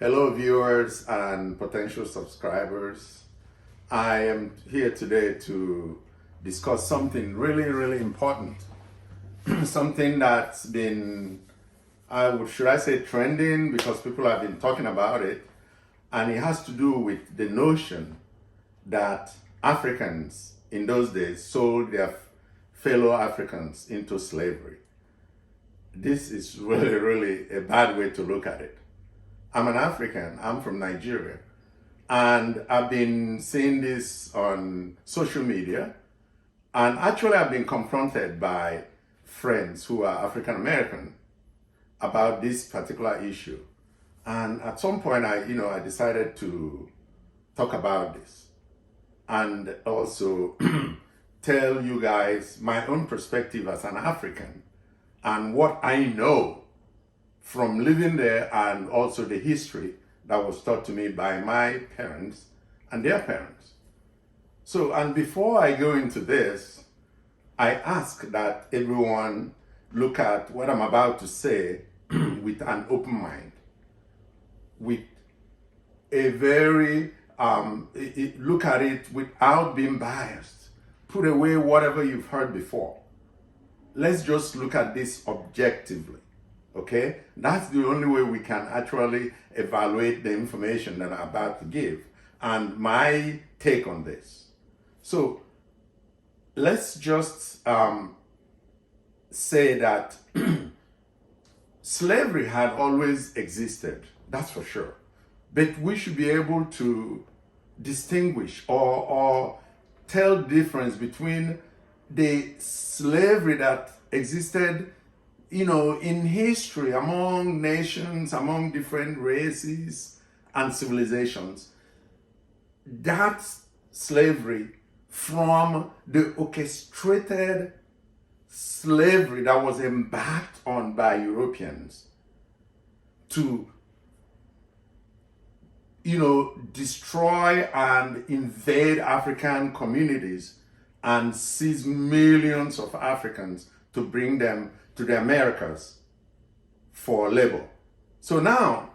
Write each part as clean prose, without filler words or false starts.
Hello, viewers and potential subscribers. I am here today to discuss something really important. Something that's been, should I say, trending because people have been talking about it. And it has to do with the notion that Africans in those days sold their fellow Africans into slavery. This is really a bad way to look at it. I'm an African, I'm from Nigeria, and I've been seeing this on social media, and actually I've been confronted by friends who are African American about this particular issue. And at some point I decided to talk about this and also tell you guys my own perspective as an African and what I know from living there, and also the history that was taught to me by my parents and their parents. So, and before I go into this, I ask that everyone look at what I'm about to say with an open mind, with a very, look at it without being biased. Put away whatever you've heard before. Let's just look at this objectively. Okay, that's the only way we can actually evaluate the information that I'm about to give and my take on this. So let's just say that slavery had always existed, that's for sure. But we should be able to distinguish or tell the difference between the slavery that existed in history among nations, among different races and civilizations, that's slavery from the orchestrated slavery that was embarked on by Europeans to, destroy and invade African communities and seize millions of Africans to bring them to the Americas for labor. So now,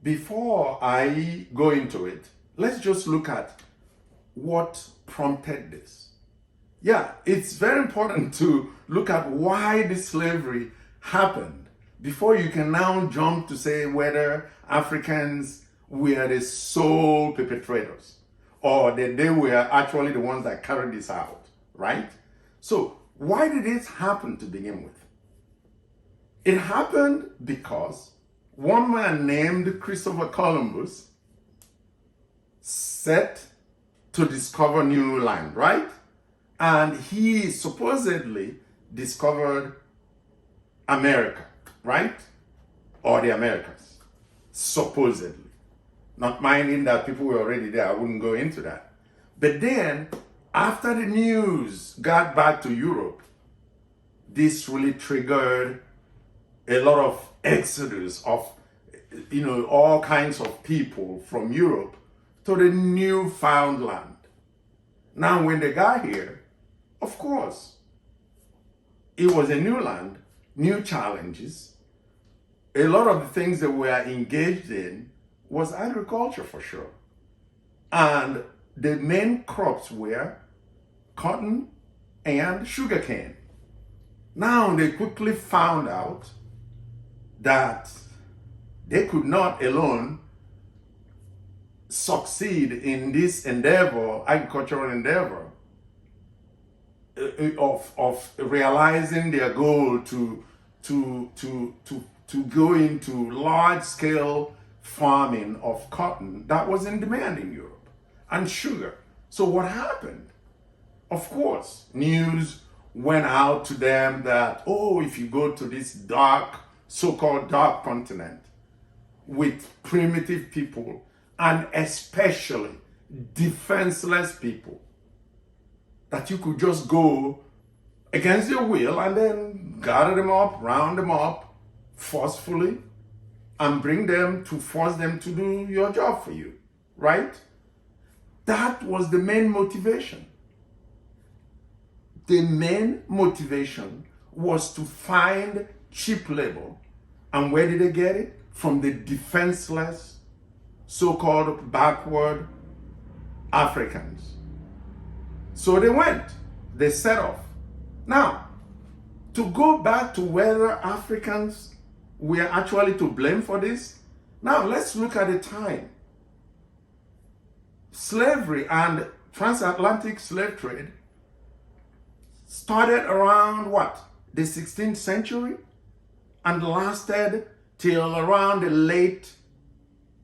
before I go into it, let's just look at what prompted this. Yeah, it's very important to look at why the slavery happened before you can now jump to say whether Africans were the sole perpetrators or that they were actually the ones that carried this out, right? So why did it happen to begin with? It happened because one man named Christopher Columbus set to discover new land, right? And he supposedly discovered America, right? Or the Americas, supposedly. Not minding that people were already there, I wouldn't go into that. But then, after the news got back to Europe, this really triggered a lot of exodus of, all kinds of people from Europe to the newfound land. Now, when they got here, of course, it was a new land, new challenges. A lot of the things that we are engaged in was agriculture for sure. And the main crops were cotton and sugarcane. Now, they quickly found out that they could not alone succeed in this endeavor, agricultural endeavor, of realizing their goal to go into large-scale farming of cotton that was in demand in Europe, and sugar. So what happened? Of course, news went out to them that, if you go to this so-called dark continent with primitive people and especially defenseless people, that you could just go against their will and then gather them up, round them up forcefully and bring them to force them to do your job for you, right? That was the main motivation. The main motivation was to find cheap labor. And where did they get it? From the defenseless so-called backward Africans. So they went, they set off. Now, to go back to whether Africans were actually to blame for this, now let's look at the time. Slavery and transatlantic slave trade started around what? The 16th century and lasted till around the late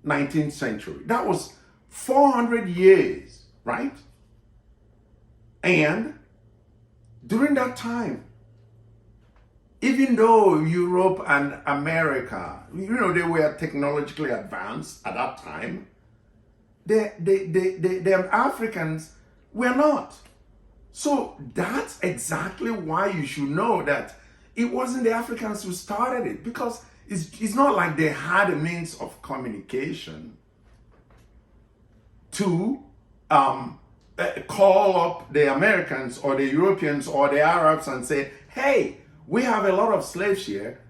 19th century. That was 400 years, right? And during that time, even though Europe and America, they were technologically advanced at that time, the Africans were not. So that's exactly why you should know that it wasn't the Africans who started it, because it's not like they had a means of communication to call up the Americans or the Europeans or the Arabs and say, hey, we have a lot of slaves here.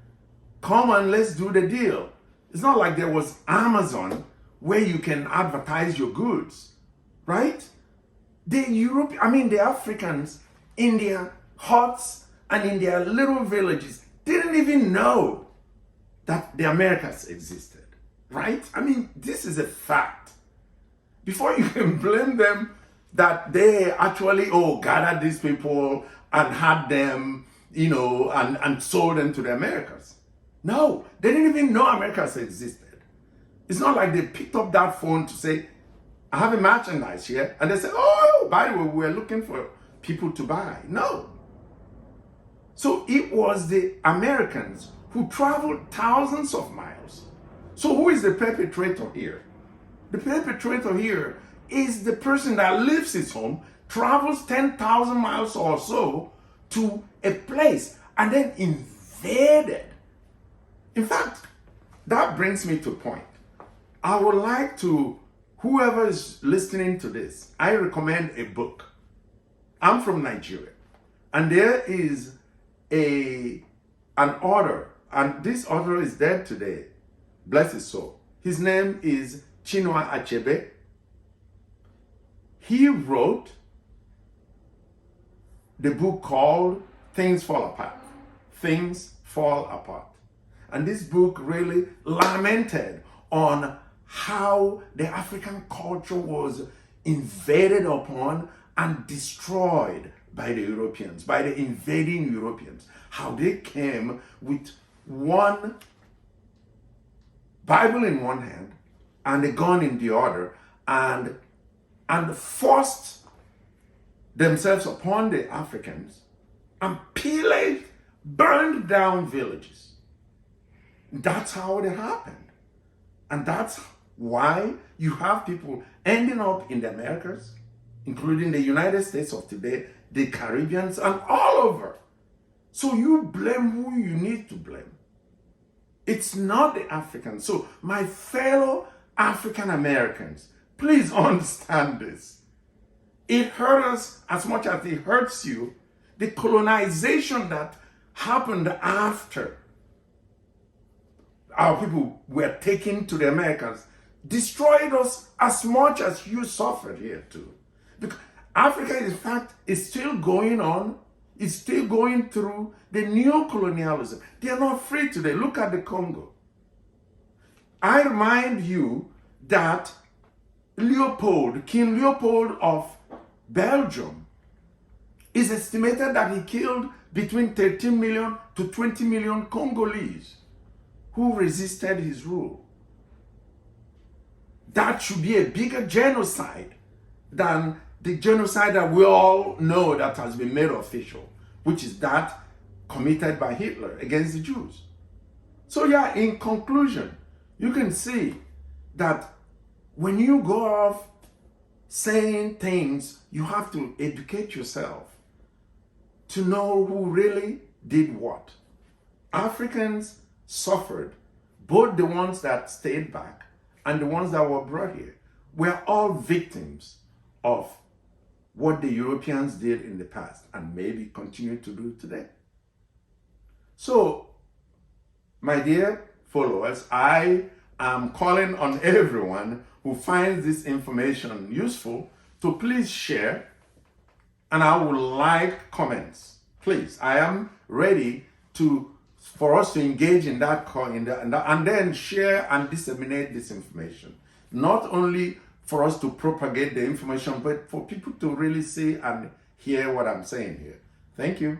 Come and let's do the deal. It's not like there was Amazon where you can advertise your goods, right? The Africans in their huts and in their little villages didn't even know that the Americas existed, right? This is a fact. Before you can blame them that they actually, gathered these people and had them, and sold them to the Americas. No, they didn't even know Americas existed. It's not like they picked up that phone to say, I have a merchandise here. And they say, oh, by the way, we're looking for people to buy. No. So it was the Americans who traveled thousands of miles. So who is the perpetrator here? The perpetrator here is the person that leaves his home, travels 10,000 miles or so to a place and then invaded. In fact, that brings me to a point. I would like to, whoever is listening to this, I recommend a book. I'm from Nigeria, and there is an author, and this author is dead today, bless his soul. His name is Chinua Achebe. He wrote the book called Things Fall Apart. Things Fall Apart. And this book really lamented on how the African culture was invaded upon and destroyed by the Europeans, by the invading Europeans. How they came with one Bible in one hand and a gun in the other, and forced themselves upon the Africans and pillaged, burned down villages. That's how it happened. And that's why you have people ending up in the Americas, including the United States of today, the Caribbeans, and all over. So you blame who you need to blame. It's not the Africans. So my fellow African Americans, please understand this. It hurts us as much as it hurts you. The colonization that happened after our people were taken to the Americas destroyed us as much as you suffered here too. Because Africa, in fact, is still going on. It's still going through the neo-colonialism. They are not free today. Look at the Congo. I remind you that King Leopold of Belgium, is estimated that he killed between 13 million to 20 million Congolese who resisted his rule. That should be a bigger genocide than the genocide that we all know that has been made official, which is that committed by Hitler against the Jews. So yeah, in conclusion, you can see that when you go off saying things, you have to educate yourself to know who really did what. Africans suffered, both the ones that stayed back and the ones that were brought here. We're all victims of what the Europeans did in the past and maybe continue to do today. So, my dear followers, I I'm calling on everyone who finds this information useful to please share, and I would like comments. Please, I am ready for us to engage in that and then share and disseminate this information. Not only for us to propagate the information, but for people to really see and hear what I'm saying here. Thank you.